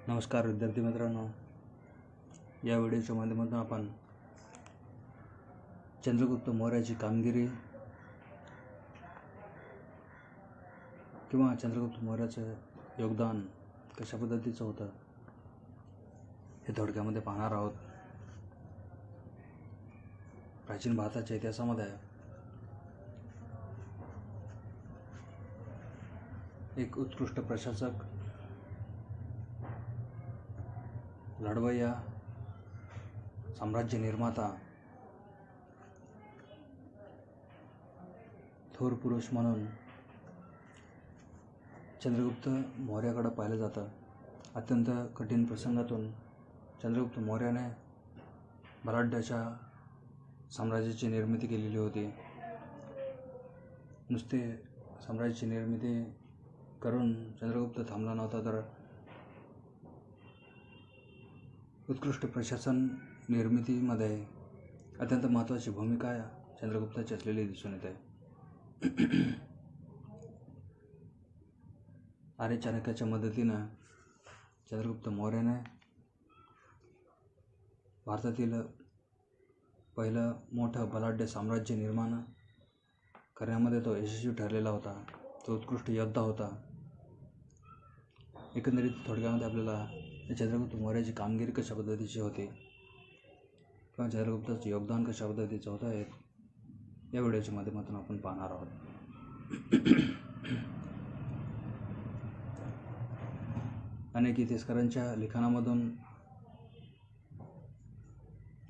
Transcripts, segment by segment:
नमस्कार विद्यार्थी मित्रांनो, या व्हिडिओच्या माध्यमातून आपण चंद्रगुप्त मौर्याची कामगिरी किंवा चंद्रगुप्त मौर्याचं योगदान कशा पद्धतीचं होतं हे थोडक्यामध्ये पाहणार आहोत. प्राचीन भारताच्या इतिहासामध्ये एक उत्कृष्ट प्रशासक, लढवय्या, साम्राज्य निर्माता, थोर पुरुष म्हणून चंद्रगुप्त मौर्याकडे पाहिलं जातं. अत्यंत कठीण प्रसंगातून चंद्रगुप्त मौर्याने बलाढ्याच्या साम्राज्याची निर्मिती केलेली होती. नुसते साम्राज्याची निर्मिती करून चंद्रगुप्त थांबला नव्हता, तर उत्कृष्ट प्रशासन निर्मितीमध्ये अत्यंत महत्त्वाची भूमिका चंद्रगुप्ताची असलेली दिसून येते. आर्य चाणक्याच्या मदतीनं चंद्रगुप्त मौर्याने भारतातील पहिलं मोठं बलाढ्य साम्राज्य निर्माण करण्यामध्ये तो यशस्वी ठरलेला होता. तो उत्कृष्ट योद्धा होता. एकंदरीत थोडक्यामध्ये आपल्याला चंद्रगुप्त मौर्याची कामगिरी कशा पद्धतीची होती किंवा चंद्रगुप्ताचं योगदान कशा पद्धतीचं होतं हे या व्हिडिओच्या माध्यमातून आपण पाहणार आहोत. अनेक इतिहासकारांच्या लिखाणामधून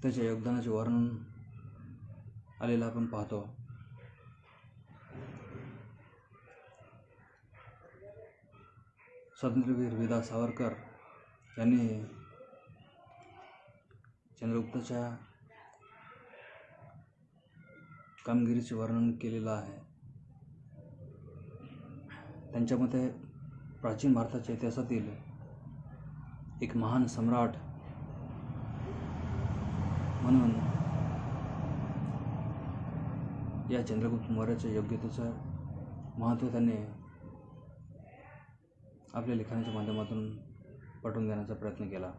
त्याच्या योगदानाचे वर्णन आलेलं आपण पाहतो. स्वातंत्र्यवीर विदा सावरकर यांनी चंद्रगुप्ताच्या कामगिरीचे वर्णन केलेलं आहे. त्यांच्या मते प्राचीन भारताच्या इतिहासातील एक महान सम्राट म्हणून या चंद्रगुप्त मौर्याच्या योग्यतेचं महत्त्व त्यांनी आपल्या लिखाणाच्या माध्यमातून पटवून देण्याचा प्रयत्न केला.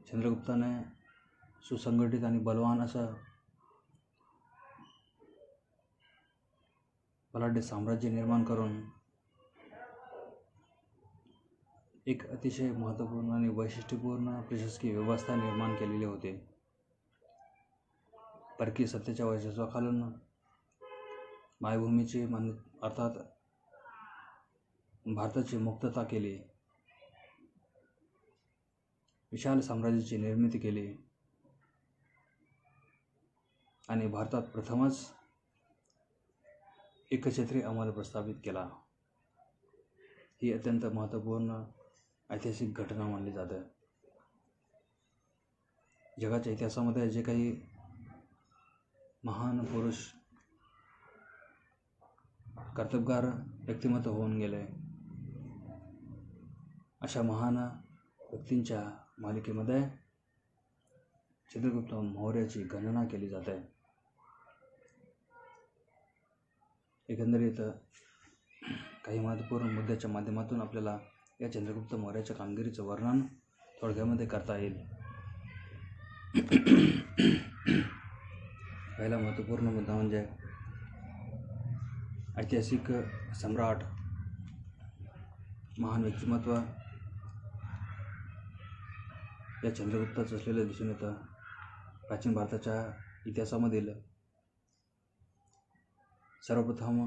चंद्रगुप्ताने सुसंघटित आणि बलवान असं बलाढ्य साम्राज्य निर्माण करून एक अतिशय महत्त्वपूर्ण आणि वैशिष्ट्यपूर्ण प्रशासकीय व्यवस्था निर्माण केलेली होती. परकीय सत्तेच्या वर्चस्वाखालून मायभूमीची अर्थात भारताची मुक्तता केली. विशाल साम्राज्याची निर्मिती केली आणि भारतात प्रथमच एकछत्री अंमल प्रस्थापित केला. ही अत्यंत महत्त्वपूर्ण ऐतिहासिक घटना मानली जाते. जगाच्या इतिहासामध्ये जे काही महान पुरुष कर्तबगार व्यक्तिमत्व होऊन गेले, अशा महान व्यक्तींच्या मालिकेमध्ये चंद्रगुप्त मौर्याची गणना केली जाते. एकंदरीत काही महत्त्वपूर्ण मुद्द्याच्या माध्यमातून आपल्याला या चंद्रगुप्त मौर्याच्या कामगिरीचं वर्णन थोडक्यामध्ये करता येईल. पहिला महत्त्वपूर्ण मुद्दा म्हणजे ऐतिहासिक सम्राट, महान व्यक्तिमत्व या चंद्रगुप्ताचं असलेलं दिसून येतं. प्राचीन भारताच्या इतिहासामधील सर्वप्रथम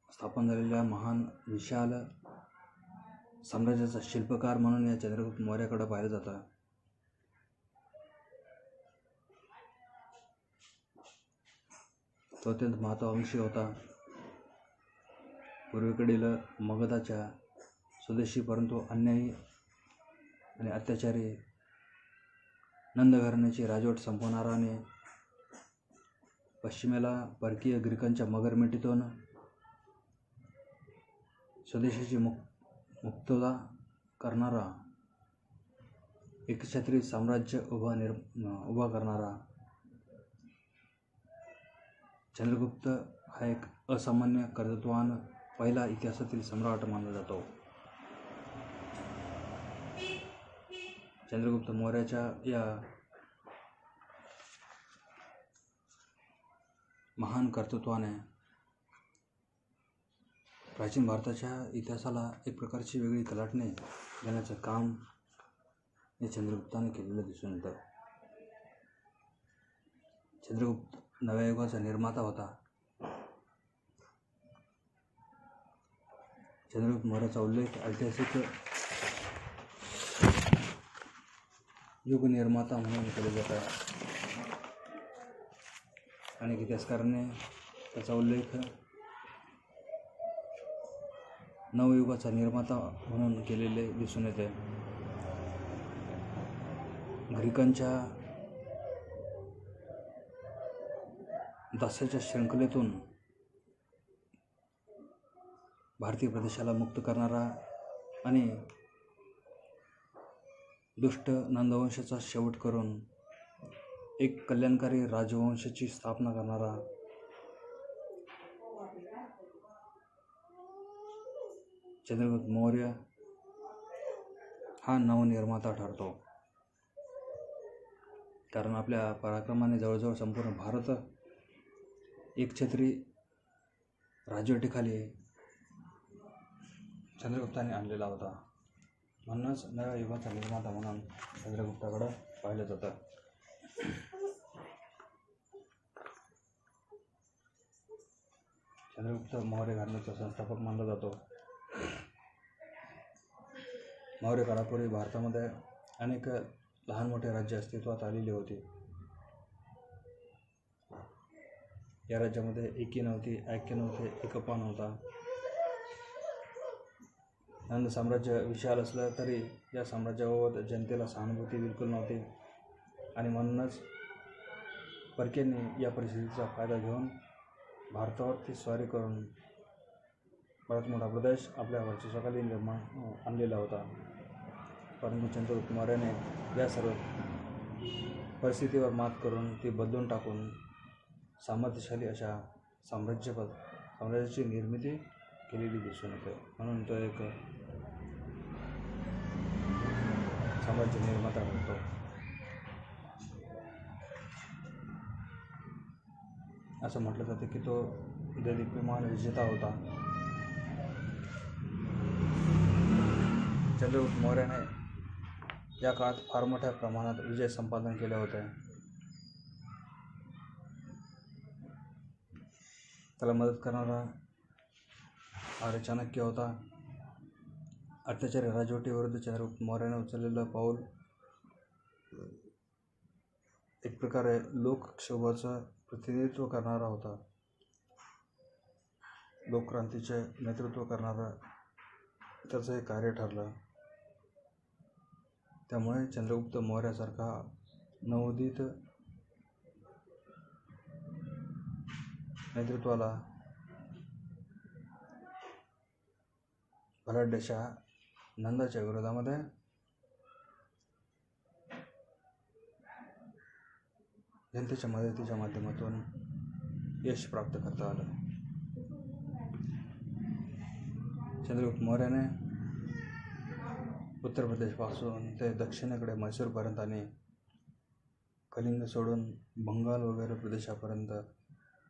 स्थापन झालेल्या महान विशाल साम्राज्याचा शिल्पकार म्हणून या चंद्रगुप्त मौर्याकडे पाहिलं जातं. तो अत्यंत महत्त्वाकांक्षी होता. पूर्वेकडील मगधाच्या स्वदेशी परंतु अन्यायी आणि अत्याचारी नंद घराण्याची राजवट संपवणारा आणि पश्चिमेला परकीय ग्रीकांच्या मगरमिटीतून स्वदेशीची मुक्तता करणारा एकछत्री साम्राज्य उभा करणारा चंद्रगुप्त हा एक असामान्य कर्तृत्वान पहिला इतिहासातील सम्राट मानला जातो. चंद्रगुप्त मौर्याच्या या महान कर्तृत्वाने प्राचीन भारताच्या इतिहासाला एक प्रकारची वेगळी कलाटणी देण्याचं काम या चंद्रगुप्ताने केलेलं दिसून येतं. चंद्रगुप्त नव्या युगाचा निर्माता होता. चंद्रगुप्त मौर्याचा उल्लेख ऐतिहासिक युग निर्माता म्हणून केले जात आहे. अनेक इतिहासकारांनी त्याचा उल्लेख नवयुगाचा निर्माता म्हणून केलेले दिसून येते. ग्रीकांच्या दास्याच्या शृंखलेतून भारतीय प्रदेशाला मुक्त करणारा आणि दुष्ट नंदवंशाचा शेवट करून एक कल्याणकारी राजवंशाची स्थापना करणारा चंद्रगुप्त मौर्य हा नवनिर्माता ठरतो. कारण आपल्या पराक्रमाने जवळजवळ संपूर्ण भारत एकछत्री राजवटीखाली चंद्रगुप्ताने आणलेला होता. म्हणूनच नव्या युगाचा निर्माता म्हणून चंद्रगुप्ताकडे पाहिलं जातं. चंद्रगुप्त मौर्य घराण्याचा संस्थापक मानला जातो. मौर्य काळापूर्वी भारतामध्ये अनेक लहान मोठे राज्य अस्तित्वात आलेली होती. या राज्यामध्ये एकी नव्हती, ऐक्य नव्हते, एकपा नव्हता. नंद साम्राज्य विशाल असलं तरी या साम्राज्याबाबत जनतेला सहानुभूती बिलकुल नव्हती आणि म्हणूनच परकीयांनी या परिस्थितीचा फायदा घेऊन भारतावरती स्वारी करून बराच मोठा प्रदेश आपल्या वर्चस्वाखाली निर्माण आणलेला होता. परंतु चंद्रगुप्त मौर्याने या सर्व परिस्थितीवर मात करून ती बदलून टाकून सामर्थ्यशाली अशा साम्राज्याची निर्मिती केलेली दिसून येते. म्हणून तो एक साम्राज्य निर्माता ठरतो. असं म्हटलं जातं की तो देदीप्यमान विजेता होता. चंद्रगुप्त मौर्याने या काळात फार मोठ्या प्रमाणात विजय संपादन केले होते. त्याला मदत करणारा आर्य चाणक्य होता. अत्याचारी राजवटीविरुद्ध चंद्रगुप्त मौर्याने उचललेलं पाऊल एक प्रकारे लोकक्षोभाचं प्रतिनिधित्व करणारा होता. लोकक्रांतीचे नेतृत्व करणारं त्याचं हे कार्य ठरलं. त्यामुळे चंद्रगुप्त मौर्यासारखा नवोदित नेतृत्वाला बलाढ्याच्या नंदाच्या विरोधामध्ये जनतेच्या मदतीच्या माध्यमातून यश प्राप्त करता आलं. चंद्रगुप्त मौर्याने उत्तर प्रदेशपासून ते दक्षिणेकडे मैसूरपर्यंत आणि कलिंग सोडून बंगाल वगैरे प्रदेशापर्यंत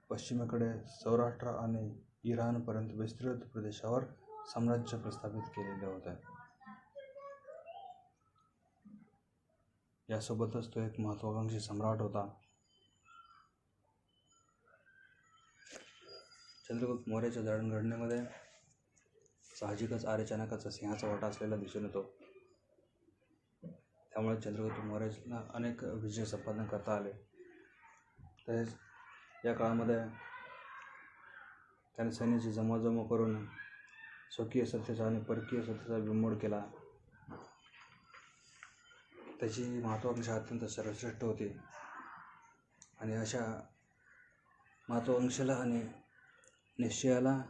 पश्चिमेकडे सौराष्ट्र आणि इराणपर्यंत विस्तृत प्रदेशावर साम्राज्य प्रस्थापित केलेले होते. यासोबतच तो एक महत्त्वाकांक्षी सम्राट होता. चंद्रगुप्त मौर्याच्या जडणघडणीमध्ये साहजिकच आर्य चाणक्याचा सिंहाचा वाटा असलेला दिसून येतो. त्यामुळे चंद्रगुप्त मौर्याला अनेक विजय संपादन करता आले. तसेच या काळामध्ये त्याने सैन्याची जमवाजमव करून स्वकीय सत्तेचा आणि परकीय सत्तेचा बिमोड केला. त्याची महत्त्वाकांक्षा अत्यंत सर्वश्रेष्ठ होती आणि अशा महत्त्वाकांक्षेला आणि निश्चयाला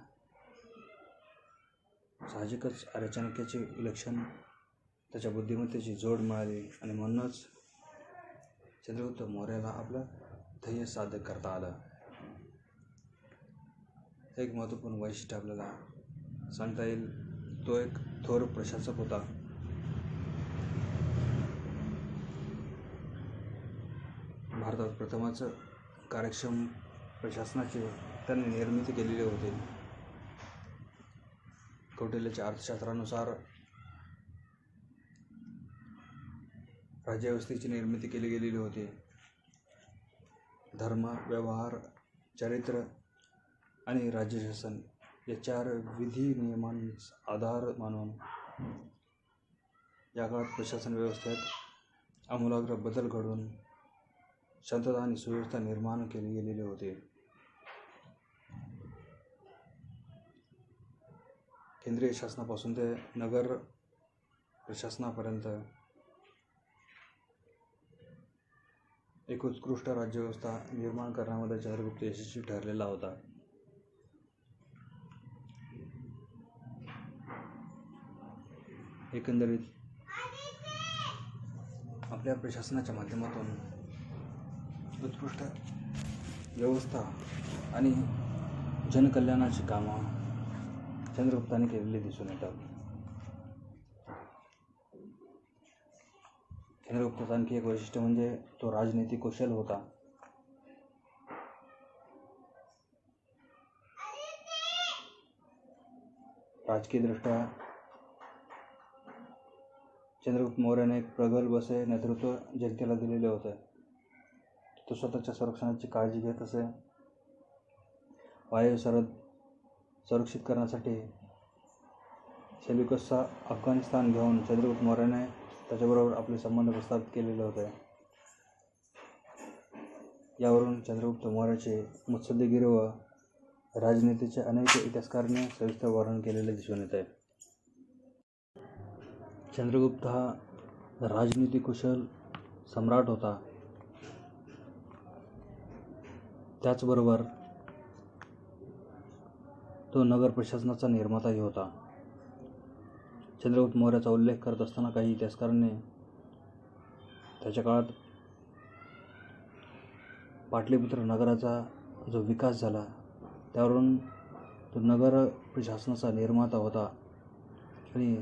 साहजिकच आर्य चाणक्याची विलक्षण त्याच्या बुद्धिमत्तेची जोड मिळाली आणि म्हणूनच चंद्रगुप्त मौर्याला आपलं ध्येय साध्य करता आलं. एक महत्त्वपूर्ण वैशिष्ट्य आपल्याला सांगता येईल, तो एक थोर प्रशासक होता. भारतात प्रथमच कार्यक्षम प्रशासनाची त्यांनी निर्मिती केलेली होती. कौटिल्याच्या अर्थशास्त्रानुसार राज्यव्यवस्थेची निर्मिती केली गेलेली होती. धर्म, व्यवहार, चरित्र आणि राज्यशासन या 4 विधी नियमांचा आधार मानून या काळात प्रशासन व्यवस्थेत आमूलाग्र बदल घडवून शांतता आणि सुव्यवस्था निर्माण केली गेलेली होती. केंद्रीय शासनापासून ते नगर प्रशासनापर्यंत एक उत्कृष्ट राज्यव्यवस्था निर्माण करण्यामध्ये चंद्रगुप्त यशस्वी ठरलेला होता. एकंदरीत आपल्या प्रशासनाच्या माध्यमातून उत्कृष्ट व्यवस्था आणि जनकल्याणाची कामं चंद्रगुप्ताने केलेली दिसून येतात. चंद्रगुप्ताचं आणखी एक वैशिष्ट्य म्हणजे तो राजनीतिक कौशल होता. राजकीयदृष्ट्या चंद्रगुप्त मौर्याने एक प्रगल्भ असे नेतृत्व जनतेला दिलेले होते. तो स्वतःच्या संरक्षणाची काळजी घेत असे. वायव्य सरहद सुरक्षित करण्यासाठी सेल्युकसचा अफगाणिस्तान घेऊन चंद्रगुप्त मौर्याने त्याच्याबरोबर आपले संबंध प्रस्थापित केलेले होते. यावरून चंद्रगुप्त मौर्याचे मुत्सद्देगिरी व राजनीतीचे अनेक इतिहासकारांनी सविस्तर वर्णन केलेले दिसून येते. चंद्रगुप्त हा राजनीतिक कुशल सम्राट होता. त्याचबरोबर तो नगर प्रशासनाचा निर्माताही होता. चंद्रगुप्त मौर्याचा उल्लेख करत असताना काही इतिहासकारांनी त्याच्या काळात पाटलीपुत्र नगराचा जो विकास झाला त्यावरून तो नगर प्रशासनाचा निर्माता होता आणि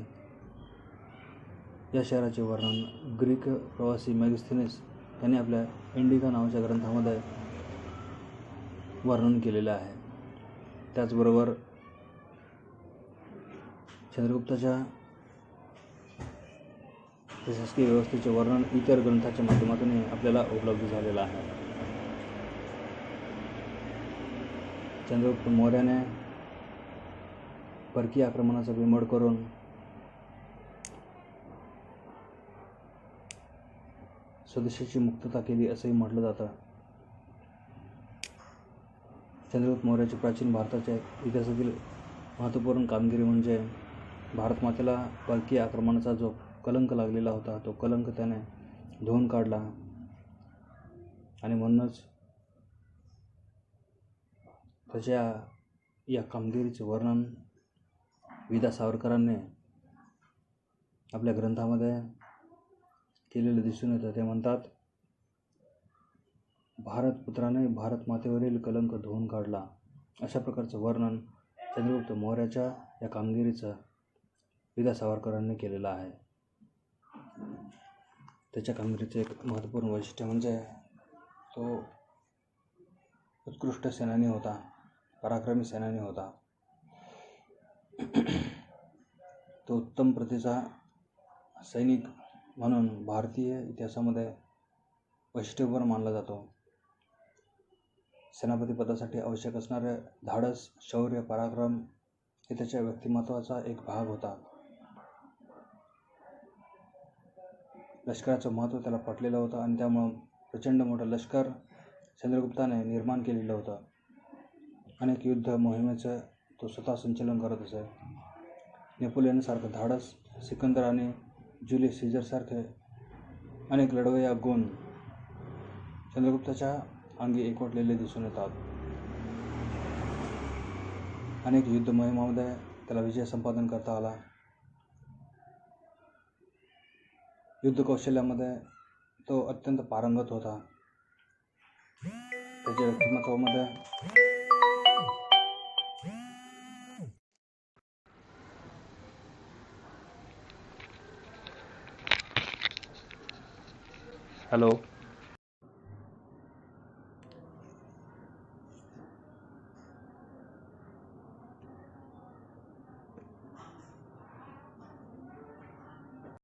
या शहराचे वर्णन ग्रीक प्रवासी मेगस्थेनेस यांनी आपल्या इंडिका नावाच्या ग्रंथामध्ये वर्णन केलेलं आहे. त्याचबरोबर चंद्रगुप्ताच्या प्रशासकीय व्यवस्थेचे वर्णन इतर ग्रंथाच्या माध्यमातून आपल्याला उपलब्ध झालेलं आहे. चंद्रगुप्त मौर्याने परकीय आक्रमणाचा बिमोड करून स्वदेशाची मुक्तता केली असंही म्हटलं जातं. चंद्रगुप्त मौर्याची प्राचीन भारताच्या इतिहासातील महत्त्वपूर्ण कामगिरी म्हणजे भारत मातेला परकीय आक्रमणाचा जो कलंक लागलेला होता तो कलंक त्याने धुवून काढला आणि म्हणूनच त्याच्या या कामगिरीचे वर्णन विदा सावरकरांनी आपल्या ग्रंथामध्ये केलेलं दिसून येतं. ते म्हणतात, भारतपुत्राने भारत मातेवरील कलंक धुवून काढला. अशा प्रकारचं वर्णन चंद्रगुप्त मौर्याच्या या कामगिरीचं विदा सावरकरांनी केलेलं आहे. त्याच्या कामगिरीचं एक महत्त्वपूर्ण वैशिष्ट्य म्हणजे तो उत्कृष्ट सेनानी होता, पराक्रमी सेनानी होता. तो उत्तम प्रतीचा सैनिक म्हणून भारतीय इतिहासामध्ये वैशिष्ट्यपूर्ण मानला जातो. सेनापतीपदासाठी आवश्यक असणारे धाडस, शौर्य, पराक्रम हे त्याच्या व्यक्तिमत्वाचा एक भाग होता. लष्कराचं महत्त्व त्याला पटलेलं होतं आणि त्यामुळं प्रचंड मोठं लष्कर चंद्रगुप्ताने निर्माण केलेलं होतं. अनेक युद्ध मोहिमेचं तो स्वतः संचलन करत असे. नेपोलियनसारखं धाडस, सिकंदर आणि जुलियस सीझरसारखे अनेक लढवय्या गुण चंद्रगुप्ताच्या अंगी एकवटलेले दिसून येतात. अनेक युद्ध मोहिमांमध्ये त्याला विजय संपादन करता आला. युद्ध कौशल्यामध्ये तो अत्यंत पारंगत होता. त्याच्या व्यक्तिमत्वामध्ये हॅलो.